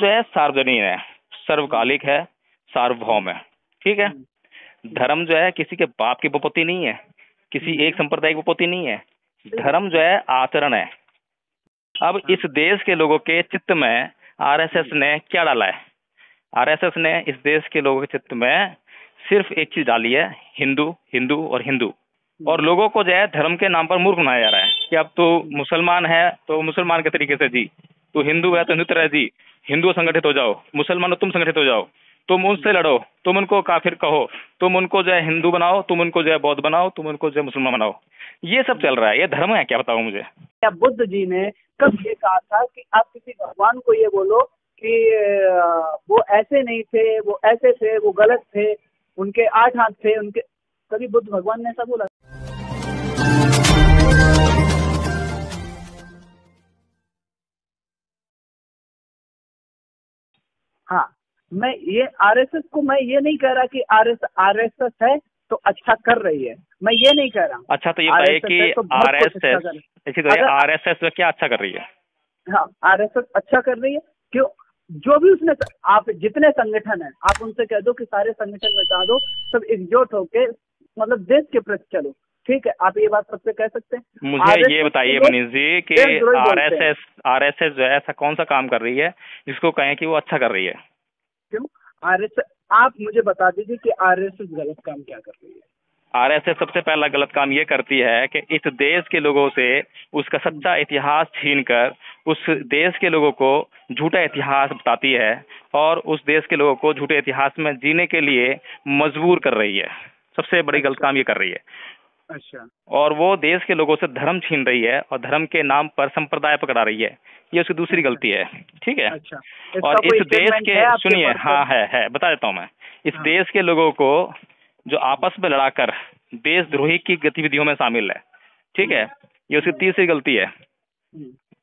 जो है सार्वजनीन है, सर्वकालिक है, सार्वभौम है। ठीक है। धर्म जो है किसी के बाप की विपत्ति नहीं है, किसी एक संप्रदाय की विपत्ति नहीं है। धर्म जो है आचरण है। अब इस देश के लोगों के चित्त में आरएसएस ने क्या डाला है? आरएसएस ने इस देश के लोगों के चित्त में सिर्फ एक चीज डाली है, हिंदू हिंदू और हिंदू। और लोगों को जो है धर्म के नाम पर मूर्ख बनाया जा रहा है कि अब तो मुसलमान है तो मुसलमान के तरीके से जी, तो हिंदू है तो हिंदू तरह जी, हिंदू संगठित हो जाओ, मुसलमान हो तुम संगठित हो जाओ, तुम उनसे लड़ो, तुम उनको काफिर कहो, तुम उनको जो है हिंदू बनाओ, तुम उनको जो है बौद्ध बनाओ, तुम उनको जो है मुसलमान बनाओ। ये सब चल रहा है। ये धर्म है क्या, बताओ मुझे। क्या बुद्ध जी ने कब ये कहा था कि आप किसी भगवान को ये बोलो कि वो ऐसे नहीं थे, वो ऐसे थे, वो गलत थे, उनके 8 हाथ थे, उनके, कभी बुद्ध भगवान ने ऐसा बोला? हाँ, मैं ये आरएसएस को मैं ये नहीं कह रहा कि आरएसएस है तो अच्छा कर रही है, मैं ये नहीं कह रहा हूँ। अच्छा, तो ये बताइए कि आरएसएस क्या अच्छा कर रही है? हाँ, आरएसएस अच्छा कर रही है। क्यों? जो भी उसने, आप जितने संगठन हैं आप उनसे कह दो कि सारे संगठन मिटा दो, सब एकजुट होके मतलब देश के प्रति चलो। ठीक है, आप ये बात सबसे कह सकते हैं। मुझे ये बताइए मनीष जी कि आरएसएस जो है ऐसा कौन सा काम कर रही है जिसको कहें कि वो अच्छा कर रही है? क्यों आरएसएस? आप मुझे बता दीजिए कि आरएसएस गलत काम क्या कर रही है। आरएसएस सबसे पहला गलत काम ये करती है कि इस देश के लोगों से उसका सच्चा इतिहास छीनकर उस देश के लोगों को झूठा इतिहास बताती है और उस देश के लोगों को झूठे इतिहास में जीने के लिए मजबूर कर रही है। सबसे बड़ी गलत काम ये कर रही है। अच्छा। और वो देश के लोगों से धर्म छीन रही है और धर्म के नाम पर संप्रदाय पकड़ा रही है। ये उसकी दूसरी गलती है। ठीक है। अच्छा। और इस देश के, सुनिए, हाँ है, बता देता हूँ मैं। इस देश के लोगों को जो आपस में लड़ाकर देशद्रोही की गतिविधियों में शामिल है, ठीक है, ये उसकी तीसरी गलती है।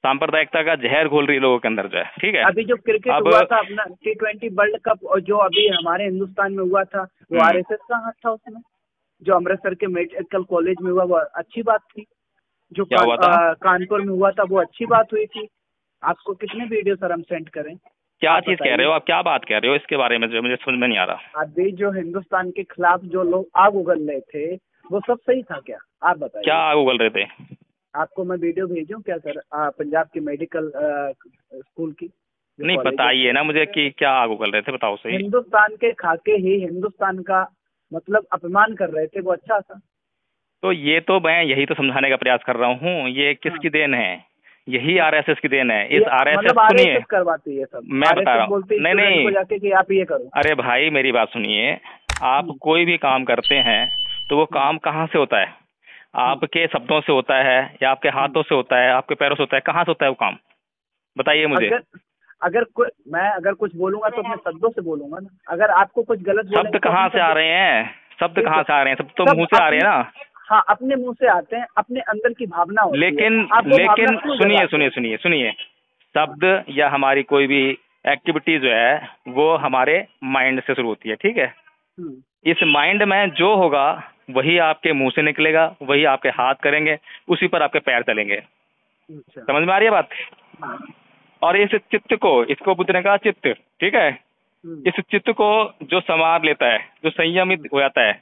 सांप्रदायिकता का जहर घोल रही है लोगों के अंदर जो है। ठीक है। अभी जो क्रिकेट हुआ था अपना T20 वर्ल्ड कप, और जो अभी हमारे हिंदुस्तान में हुआ था, वो आरएसएस का हाथ था उसमें। जो अमृतसर के मेडिकल कॉलेज में हुआ वो अच्छी बात थी। जो कानपुर में हुआ था वो अच्छी बात हुई थी। आपको कितने वीडियो सर हम सेंड करें? क्या चीज कह रहे हो आप? क्या बात कह रहे हो इसके बारे में जो मुझे समझ में नहीं आ रहा। अभी जो हिंदुस्तान के खिलाफ जो लोग आग उगल रहे थे वो सब सही था क्या? आप बताइए। क्या आग उगल रहे थे? आपको मैं वीडियो भेजूं क्या सर? पंजाब की मेडिकल स्कूल की। नहीं, बताइए ना मुझे कि क्या आग उगल रहे थे, बताओ सही। हिंदुस्तान के खाके ही हिंदुस्तान का मतलब अपमान कर रहे थे, वो अच्छा था? तो ये तो मैं यही तो समझाने का प्रयास कर रहा हूँ। ये किसकी देन है? यही आरएसएस की देन है। इस आरएसएस, सुनिए, करवाती है सब। मैं बता रहा हूँ। नहीं, जाके कि आप ये करो। अरे भाई मेरी बात सुनिए। आप कोई भी काम करते हैं तो वो काम कहाँ से होता है? आपके शब्दों से होता है या आपके हाथों से होता है, आपके पैरों से होता है? कहाँ से होता है वो काम, बताइए मुझे। अगर कुछ बोलूंगा तो अपने शब्दों से बोलूंगा ना। अगर आपको कुछ गलत शब्द कहाँ से आ रहे हैं? शब्द कहाँ से आ रहे हैं? सब तो मुंह से आ रहे हैं ना। हाँ, अपने मुंह से आते हैं, अपने अंदर की भावना होती है। लेकिन सुनिए, शब्द या हमारी कोई भी एक्टिविटी जो है वो हमारे माइंड से शुरू होती है। ठीक है। इस माइंड में जो होगा वही आपके मुंह से निकलेगा, वही आपके हाथ करेंगे, उसी पर आपके पैर चलेंगे। समझ में आ रही है बात? और इस चित्त को, इसको बुद्ध ने कहा चित्त, ठीक है, इस चित्त को जो संवार लेता है, जो संयमित हो जाता है,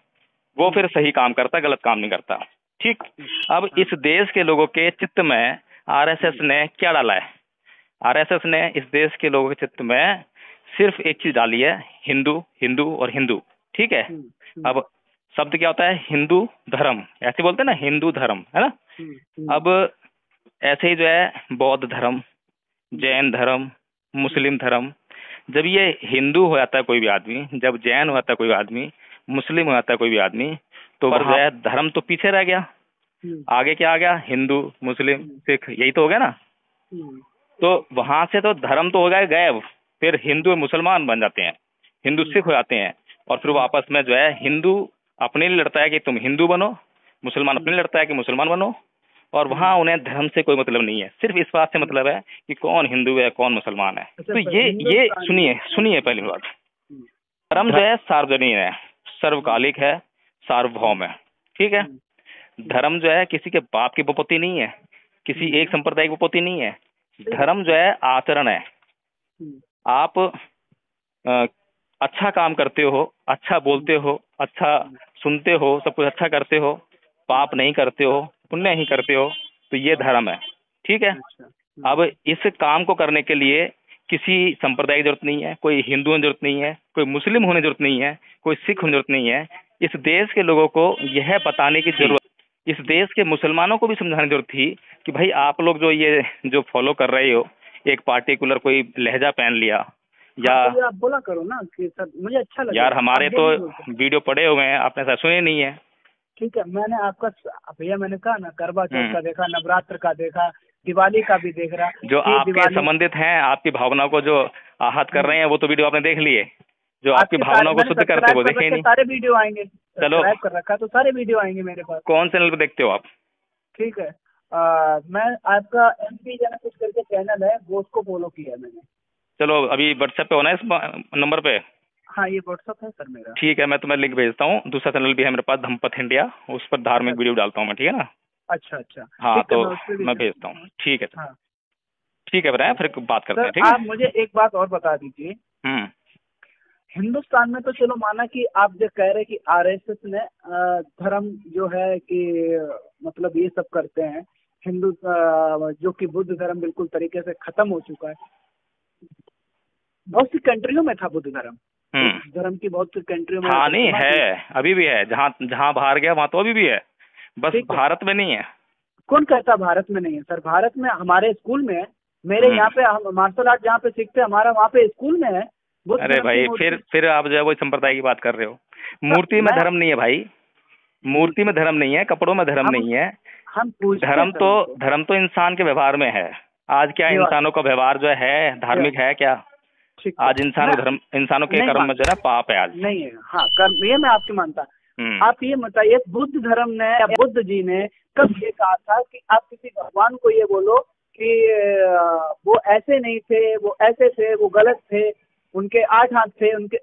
वो फिर सही काम करता है, गलत काम नहीं करता। ठीक। अब इस देश के लोगों के चित्त में आरएसएस ने क्या डाला है? आरएसएस ने इस देश के लोगों के चित्त में सिर्फ एक चीज डाली है, हिंदू हिंदू और हिंदू। ठीक है। अब शब्द क्या होता है? हिंदू धर्म, ऐसे बोलते हैं ना, हिंदू धर्म, है ना। अब ऐसे ही जो है बौद्ध धर्म, जैन धर्म, मुस्लिम धर्म, जब ये हिंदू हो जाता है कोई भी आदमी, जब जैन हो जाता है कोई भी आदमी, मुस्लिम हो जाता है कोई भी आदमी, तो जो है धर्म तो पीछे रह गया। आगे क्या आ गया? हिंदू, मुस्लिम, सिख, यही तो हो गया ना। तो वहां से तो धर्म तो हो गया गायब, फिर हिंदू मुसलमान बन जाते हैं, हिंदू सिख हो जाते हैं, और फिर वो आपस में जो है हिंदू अपने लिए लड़ता है कि तुम हिंदू बनो, मुसलमान अपने लिए लड़ता है कि मुसलमान बनो, और वहाँ उन्हें धर्म से कोई मतलब नहीं है, सिर्फ इस बात से मतलब है कि कौन हिंदू है कौन मुसलमान है। तो ये सुनिए पहली बात, धर्म जो है सार्वजनीन है, सर्वकालिक है, सार्वभौम है। ठीक है। धर्म जो है किसी के बाप की विपत्ति नहीं है, किसी एक संप्रदाय की विपत्ति नहीं है। धर्म जो है आचरण है। आप अच्छा काम करते हो, अच्छा बोलते हो, अच्छा सुनते हो, सब कुछ अच्छा करते हो, पाप नहीं करते हो, पुण्य नहीं करते हो, तो ये धर्म है। ठीक है। अब इस काम को करने के लिए किसी संप्रदाय की जरूरत नहीं है, कोई हिंदू होने की जरूरत नहीं है, कोई मुस्लिम होने की जरूरत नहीं है, कोई सिख होने की जरूरत नहीं है। इस देश के लोगों को यह बताने की जरूरत, इस देश के मुसलमानों को भी समझाने की जरूरत थी कि भाई आप लोग जो फॉलो कर रहे हो, एक पार्टिकुलर कोई लहजा पहन लिया या तो आप बोला करो ना कि सर मुझे अच्छा लगा यार हमारे तो वीडियो पड़े हुए हैं, आपने ऐसा सुने नहीं है। ठीक है, मैंने आपका भैया मैंने कहा ना करवा चौथ का देखा, नवरात्र का देखा, दिवाली का भी देख रहा, जो आपके संबंधित हैं, आपकी भावनाओं को जो आहत कर रहे हैं वो तो वीडियो आपने देख लिए, जो आपकी भावनाओं को शुद्ध करते वो देखे नहीं। सारे वीडियो आएंगे, चलो कर रखा तो सारे वीडियो आएंगे मेरे पास। कौन चैनल पे देखते हो आप? ठीक है, मैं आपका MP जाना कुछ करके चैनल है वो उसको फॉलो किया है मैंने। चलो अभी व्हाट्सएप पे होना है इस नंबर पे? हाँ ये व्हाट्सएप है सर मेरा। ठीक है, मैं तुम्हें लिंक भेजता हूँ। दूसरा चैनल भी है मेरे पास, धम्मपथ इंडिया, उस पर धार्मिक वीडियो डालता हूँ मैं, ठीक है ना? अच्छा हाँ तो मैं भेजता हूँ। ठीक है हाँ ठीक है फिर बात करते हैं। ठीक है, आप मुझे एक बात और बता दीजिए। हिंदुस्तान में तो चलो माना कि आप जो कह रहे कि RSS ने धर्म जो है कि मतलब ये सब करते हैं, हिंदू जो कि बुद्ध धर्म बिल्कुल तरीके से खत्म हो चुका है। बहुत सी कंट्रियों में था बुद्ध धर्म, धर्म की बहुत सी कंट्रियों में। हाँ नहीं है, अभी भी है, जहाँ जहाँ बाहर गया वहाँ तो अभी भी है, बस भारत में नहीं है। कौन कहता भारत में नहीं है सर? भारत में हमारे स्कूल में है, मेरे यहाँ पे हम मार्शल आर्ट जहाँ पे सीखते हैं हमारा वहाँ पे स्कूल में है। अरे भाई फिर आप जो है वो संप्रदाय की बात कर रहे हो। मूर्ति में धर्म नहीं है भाई, मूर्ति में धर्म नहीं है, कपड़ों में धर्म नहीं है। हम धर्म तो इंसान के व्यवहार में है। आज क्या इंसानों का व्यवहार जो है धार्मिक है क्या? आज इंसानों के कर्म में जो है पाप है आज। नहीं है, हाँ कर्म, ये मैं आपकी मानता। आप ये बताइए बुद्ध धर्म ने या बुद्ध जी ने कब ये कहा था कि आप किसी भगवान को ये बोलो कि वो ऐसे नहीं थे, वो ऐसे थे, वो गलत थे, उनके 8 हाथ थे, उनके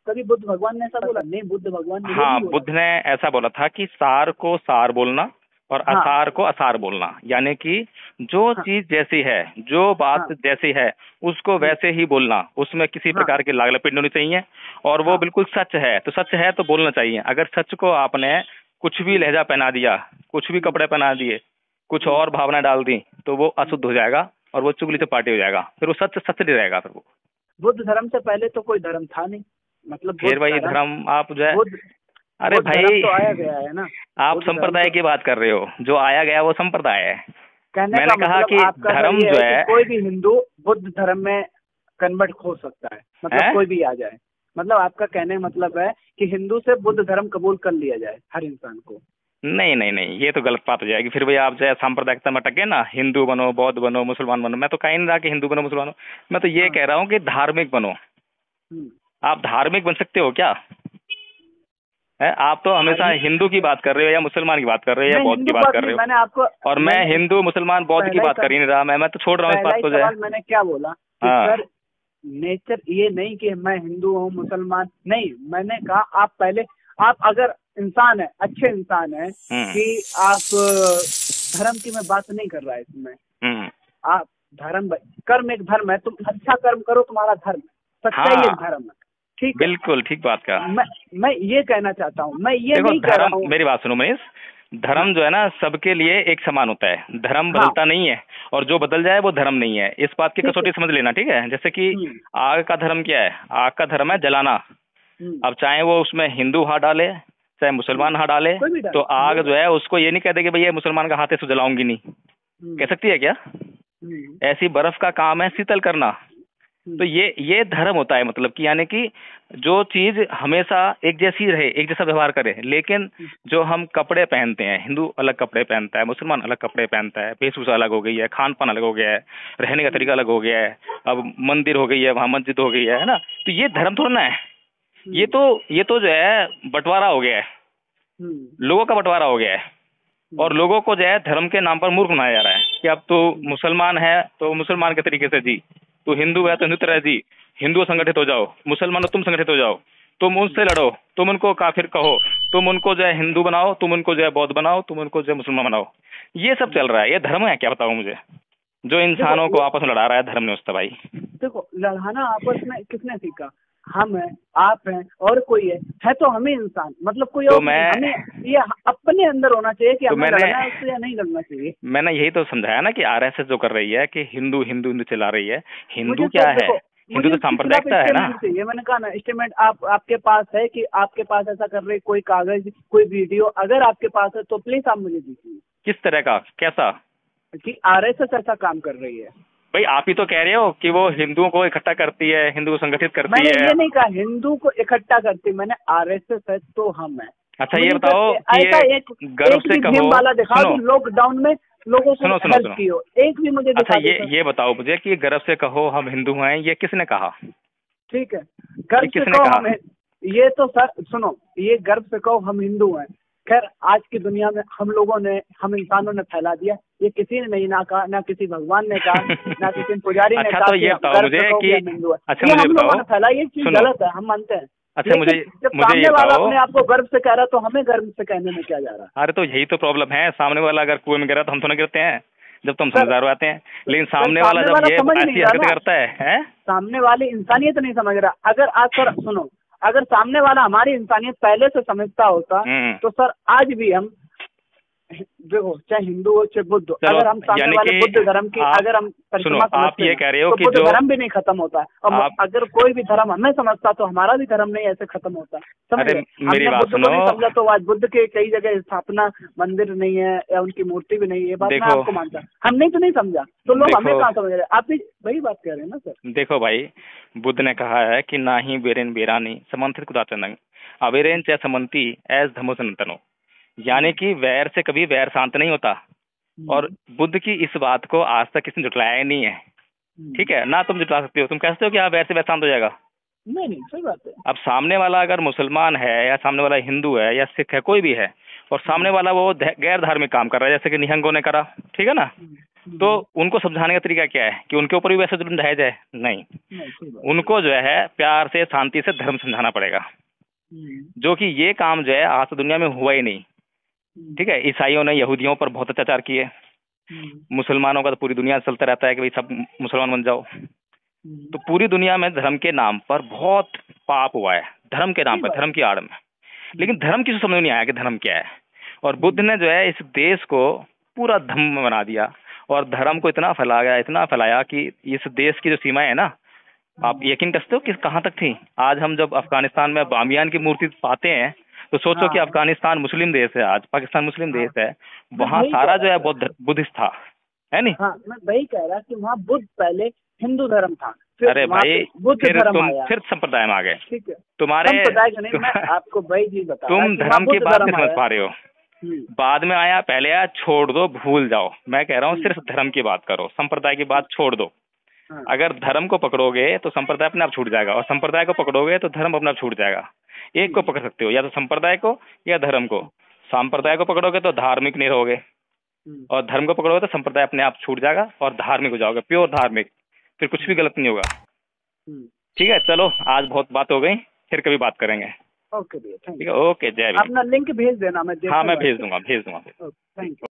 कभी बुद्ध भगवान ने ऐसा बोला? नहीं, बुद्ध भगवान ने हाँ बुद्ध ने ऐसा बोला था कि सार को सार बोलना और असार को असार बोलना, यानी कि जो चीज जैसी है, जो बात जैसी है उसको वैसे ही बोलना, उसमें किसी प्रकार की लाग लपेट होनी चाहिए। और वो बिल्कुल सच है तो सच है तो बोलना चाहिए। अगर सच को आपने कुछ भी लहजा पहना दिया, कुछ भी कपड़े पहना दिए, कुछ और भावना डाल दी, तो वो अशुद्ध हो जाएगा और वो चुगली चपाटी हो जाएगा, फिर वो सच सच नहीं रहेगा। फिर वो बुद्ध धर्म से पहले तो कोई धर्म था नहीं, मतलब फिर वही धर्म आप जो है, अरे भाई तो आया गया है ना। आप संप्रदाय की बात कर रहे हो, जो आया गया वो संप्रदाय है। मैंने कहा कि धर्म जो है कोई भी हिंदू बुद्ध धर्म में कन्वर्ट हो सकता है, मतलब कोई भी आ जाए। मतलब आपका कहने मतलब है कि हिंदू से बुद्ध धर्म कबूल कर लिया जाए हर इंसान को। नहीं नहीं नहीं, ये तो गलत बात हो जाएगी। फिर भाई आप जो है सांप्रदायिकता में अटक गए ना, हिंदू बनो, बौद्ध बनो, मुसलमान बनो। मैं तो कह नहीं रहा कि हिंदू बनो मुसलमान बनो, मैं तो ये कह रहा हूँ कि धार्मिक बनो। आप धार्मिक बन सकते हो क्या? है आप तो हमेशा हिंदू की बात कर रहे हो या मुसलमान की बात कर रहे हो या बौद्ध की बात कर रहे हो। मैंने आपको और मैं हिंदू मुसलमान बौद्ध की बात कर ही नहीं रहा। मैं तो छोड़ रहा हूँ इस बात को। जो है मैंने क्या बोला सर, नेचर ये नहीं कि मैं हिंदू हूँ मुसलमान नहीं, मैंने कहा आप पहले आप अगर इंसान है, अच्छे इंसान है कि आप धर्म की मैं बात नहीं कर रहा है इसमें। आप धर्म, कर्म एक धर्म है, तुम अच्छा कर्म करो तुम्हारा धर्म, सच्चाई एक धर्म है। ठीक, बिल्कुल ठीक बात का। मैं ये कहना चाहता हूँ, मैं ये नहीं कह रहा हूँ। मेरी बात सुनो मनीष, धर्म जो है ना सबके लिए एक समान होता है, धर्म बदलता नहीं है, और जो बदल जाए वो धर्म नहीं है। इस बात की कसौटी समझ लेना, ठीक है? जैसे कि आग का धर्म क्या है? आग का धर्म है जलाना। अब चाहे वो उसमें हिंदू हाथ डाले चाहे मुसलमान हाथ डाले, तो आग जो है उसको ये नहीं कहते कि भैया मुसलमान का हाथ है तो जलाऊंगी नहीं, कह सकती है क्या? ऐसी बर्फ का काम है शीतल करना। तो ये धर्म होता है, मतलब कि यानी कि जो चीज हमेशा एक जैसी रहे, एक जैसा व्यवहार करे। लेकिन जो हम कपड़े पहनते हैं, हिंदू अलग कपड़े पहनता है, मुसलमान अलग कपड़े पहनता है, वेशभूषा अलग हो गई है, खान पान अलग हो गया है, रहने का तरीका अलग हो गया है, अब मंदिर हो गई है, वहां मस्जिद हो गई है ना। तो ये धर्म थोड़ा ना है, ये तो जो है बंटवारा हो गया है, लोगों का बंटवारा हो गया है। और लोगों को जो है धर्म के नाम पर मूर्ख बनाया जा रहा है कि अब तो मुसलमान है तो मुसलमान के तरीके से जी, तो हिंदू है तो हिंदू तरह जी, हिंदू संगठित हो जाओ, मुसलमान हो तुम संगठित हो जाओ, तुम उनसे लड़ो, तुम उनको काफिर कहो, तुम उनको जो है हिंदू बनाओ, तुम उनको जो है बौद्ध बनाओ, तुम उनको जो है मुसलमान बनाओ। ये सब चल रहा है, ये धर्म है क्या? बताओ मुझे। जो इंसानों को आपस में लड़ा रहा है धर्म ने उसका भाई। देखो लड़ाना आपस में किसने सीखा? हम हैं, आप हैं और कोई है तो हमें इंसान, मतलब कोई तो और हमें ये अपने अंदर होना चाहिए कि हमें लड़ना है उससे या नहीं लड़ना चाहिए। मैंने यही तो समझाया ना कि आरएसएस जो कर रही है कि हिंदू हिंदू हिंदू चला रही है। हिंदू क्या है? हिंदू तो सांप्रदायिकता है ना। मैंने कहा ना स्टेटमेंट आपके पास है कि आपके पास ऐसा कर रही कोई कागज कोई वीडियो अगर आपके पास है तो प्लीज आप मुझे दीजिए। किस तरह का? कैसा? कि आरएसएस ऐसा काम कर रही है। भाई आप ही तो कह रहे हो कि वो हिंदुओं को इकट्ठा करती है, हिंदू को संगठित करती है। मैंने ये नहीं कहा हिंदू को इकट्ठा करती, मैंने आरएसएस है तो हम है। अच्छा ये बताओ कि ये गर्व से कहो, वाला दिखा दो लॉकडाउन में लोगों को हेल्प की हो, एक भी मुझे अच्छा ये बताओ मुझे कि गर्व से कहो हम हिंदू हैं, ये किसने कहा? ठीक है गर्व से कहो हम, ये तो सर सुनो, ये गर्व से कहो हम हिंदू हैं, खैर आज की दुनिया में हम इंसानों ने फैला दिया, ये किसी ने नहीं ना कहा, ना किसी भगवान ने कहा, ना किसी पुजारी ने कहा। तो ये बताओ मुझे कि अच्छा मुझे बताओ, फैला ये चीज गलत है, हम मानते हैं। अच्छा मुझे सामने वाला अपने आप को गर्व से कह रहा है तो हमें गर्व से कहने में क्या जा रहा है? अरे तो यही तो प्रॉब्लम है, सामने वाला अगर कुएं में गिरा तो हम तो नहीं गिरते हैं जब तुम समझाते हैं, लेकिन सामने वाला जब ये ऐसी हरकत करता है, सामने वाली इंसानियत नहीं समझ रहा। अगर आज सर सुनो, अगर सामने वाला हमारी इंसानियत पहले से समझता होता तो सर आज भी हम देखो चाहे हिंदू हो चाहे बुद्ध, अगर हम सामने वाले बुद्ध धर्म की अगर हम परिक्रमा आप ये कह रहे हो कि बुद्ध धर्म भी नहीं खत्म होता है, और अगर कोई भी धर्म हमें समझता तो हमारा भी धर्म नहीं ऐसे खत्म होता। समझे? मेरी बात सुनो, नहीं समझा तो आज बुद्ध के कई जगह स्थापना मंदिर नहीं है या उनकी मूर्ति भी नहीं है, बात मैं आपको मानता, हमने तो नहीं समझा तो लोग हमें कहाँ समझ रहे? आप भी वही बात कह रहे हैं ना सर। देखो भाई बुद्ध ने कहा है कि ना ही बेरेन बेरानी समंथित कुदाचनंग अवेरेन च समंती एस धमो सनातनो, यानी कि वैर से कभी वैर शांत नहीं होता। और बुद्ध की इस बात को आज तक किसी ने जुटलाया ही नहीं है। ठीक है ना, तुम जुटला सकते हो, तुम कहते हो कि हाँ वैर से वैर शांत हो जाएगा। नहीं सही बात है। अब सामने वाला अगर मुसलमान है या सामने वाला हिंदू है या सिख है कोई भी है और सामने वाला वो गैर धार्मिक काम कर रहा है जैसे कि निहंगों ने करा, ठीक है ना, तो उनको समझाने का तरीका क्या है कि उनके ऊपर भी वैसे जुल्म ढाया जाए? नहीं, उनको जो है प्यार से शांति से धर्म समझाना पड़ेगा, जो कि ये काम जो है आज तो दुनिया में हुआ ही नहीं। ठीक है, ईसाइयों ने यहूदियों पर बहुत अत्याचार किए, मुसलमानों का तो पूरी दुनिया चलता रहता है कि भाई सब मुसलमान बन जाओ। तो पूरी दुनिया में धर्म के नाम पर बहुत पाप हुआ है, धर्म के नाम पर, धर्म की आड़ में। लेकिन धर्म किसी समझ नहीं आया कि धर्म क्या है। और बुद्ध ने जो है इस देश को पूरा धम्म बना दिया और धर्म को इतना फैलाया कि इस देश की जो सीमाएं है ना, आप यकीन करते हो कि कहाँ तक थी? आज हम जब अफगानिस्तान में बामियान की मूर्ति पाते हैं तो सोचो कि अफगानिस्तान मुस्लिम देश है, आज पाकिस्तान मुस्लिम देश है, वहाँ सारा जो है बुद्धिस्ट था, है नहीं? हाँ, मैं वही कह रहा कि वहाँ बुद्ध पहले हिंदू धर्म था। अरे भाई फिर संप्रदाय में आ गए। ठीक है, तुम्हारे मैं आपको वही चीज बता, तुम धर्म की बात नहीं समझ पा रहे हो। बाद में आया, पहले आया, छोड़ दो, भूल जाओ। मैं कह रहा हूँ सिर्फ धर्म की बात करो, संप्रदाय की बात छोड़ दो। अगर धर्म को पकड़ोगे तो संप्रदाय अपने आप छूट जाएगा, और संप्रदाय को पकड़ोगे तो धर्म अपने आप छूट जाएगा। एक को पकड़ सकते हो, या तो संप्रदाय को या धर्म को। संप्रदाय को पकड़ोगे तो धार्मिक नहीं रहोगे, और धर्म को पकड़ोगे तो संप्रदाय अपने आप छूट जाएगा और धार्मिक हो जाओगे, प्योर धार्मिक, फिर कुछ भी गलत नहीं होगा। ठीक है, चलो आज बहुत बात हो गई, फिर कभी बात करेंगे। ओके भैया, ठीक है, ओके, जय भीम। अपना लिंक भेज देना, मैं हाँ मैं भेज दूंगा। Thank you.